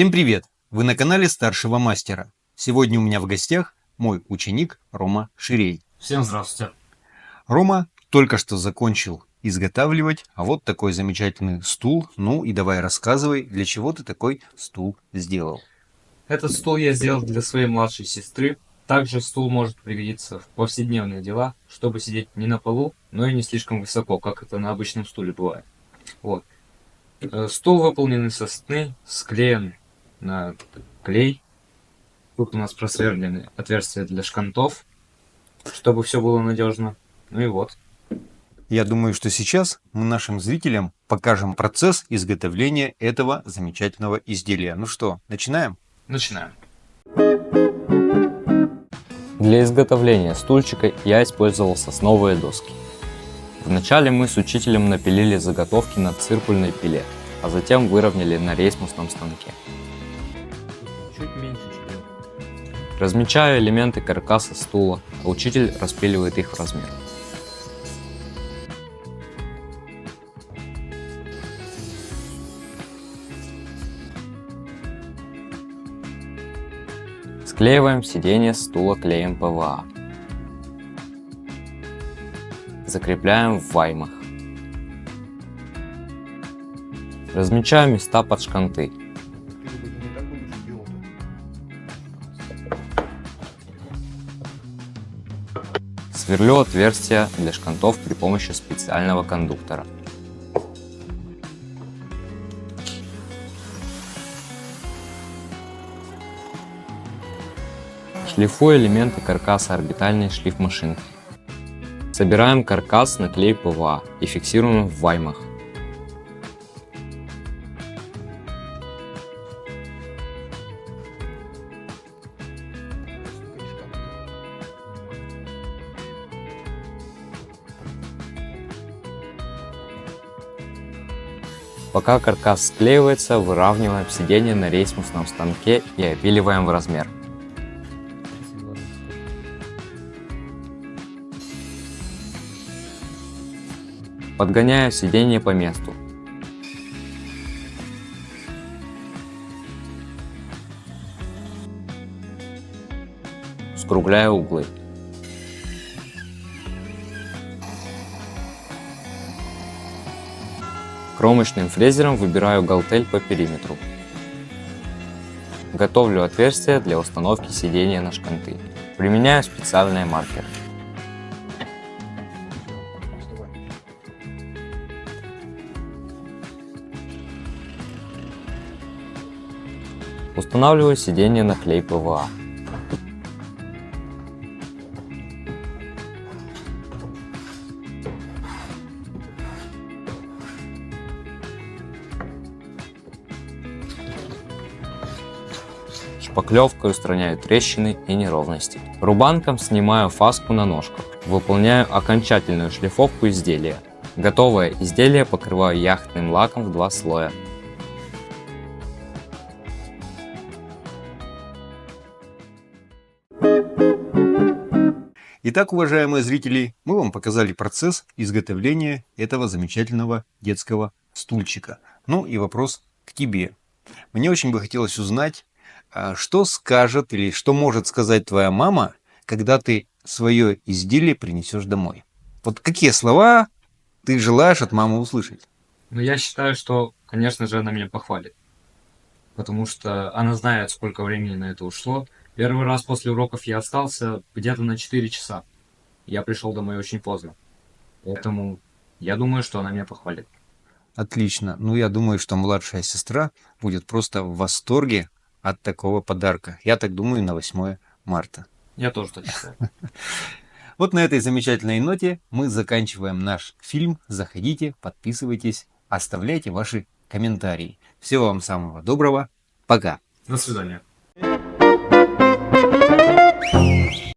Всем привет! Вы на канале Старшего Мастера. Сегодня у меня в гостях мой ученик Рома Ширей. Всем здравствуйте. Рома только что закончил изготавливать вот такой замечательный стул. Ну и давай рассказывай, для чего ты такой стул сделал. Этот стул я сделал для своей младшей сестры. Также стул может пригодиться в повседневные дела, чтобы сидеть не на полу, но и не слишком высоко, как это на обычном стуле бывает. Вот. Стул выполнен из сосны, склеен на клей. Тут у нас просверлены отверстия для шкантов, чтобы все было надежно. Ну и вот. Я думаю, что сейчас мы нашим зрителям покажем процесс изготовления этого замечательного изделия. Ну что, начинаем? Начинаем. Для изготовления стульчика я использовал сосновые доски. Вначале мы с учителем напилили заготовки на циркульной пиле, а затем выровняли на рейсмусном станке. Чуть меньше, чем. Размечаю элементы каркаса стула, а учитель распиливает их в размер. Склеиваем сиденье стула клеем ПВА. Закрепляем в ваймах. Размечаю места под шканты. Сверлю отверстия для шкантов при помощи специального кондуктора. Шлифую элементы каркаса орбитальной шлифмашинкой. Собираем каркас на клей ПВА и фиксируем в ваймах. Пока каркас склеивается, выравниваем сиденье на рейсмусном станке и опиливаем в размер. Подгоняю сиденье по месту. Скругляю углы. Кромочным фрезером выбираю галтель по периметру. Готовлю отверстия для установки сидения на шканты. Применяю специальные маркеры. Устанавливаю сиденье на клей ПВА. Шпаклевкой устраняю трещины и неровности. Рубанком снимаю фаску на ножках. Выполняю окончательную шлифовку изделия. Готовое изделие покрываю яхтным лаком в 2 слоя. Итак, уважаемые зрители, мы вам показали процесс изготовления этого замечательного детского стульчика. Ну и вопрос к тебе. Мне очень бы хотелось узнать, что скажет или что может сказать твоя мама, когда ты свое изделие принесешь домой. Вот какие слова ты желаешь от мамы услышать? Но я считаю, что, конечно же, она меня похвалит. Потому что она знает, сколько времени на это ушло. Первый раз после уроков я остался где-то на 4 часа. Я пришел домой очень поздно. Поэтому я думаю, что она меня похвалит. Отлично. Ну, я думаю, что младшая сестра будет просто в восторге от такого подарка. Я так думаю, на 8 марта. Я тоже так считаю. Вот на этой замечательной ноте мы заканчиваем наш фильм. Заходите, подписывайтесь, оставляйте ваши комментарии. Всего вам самого доброго. Пока. До свидания.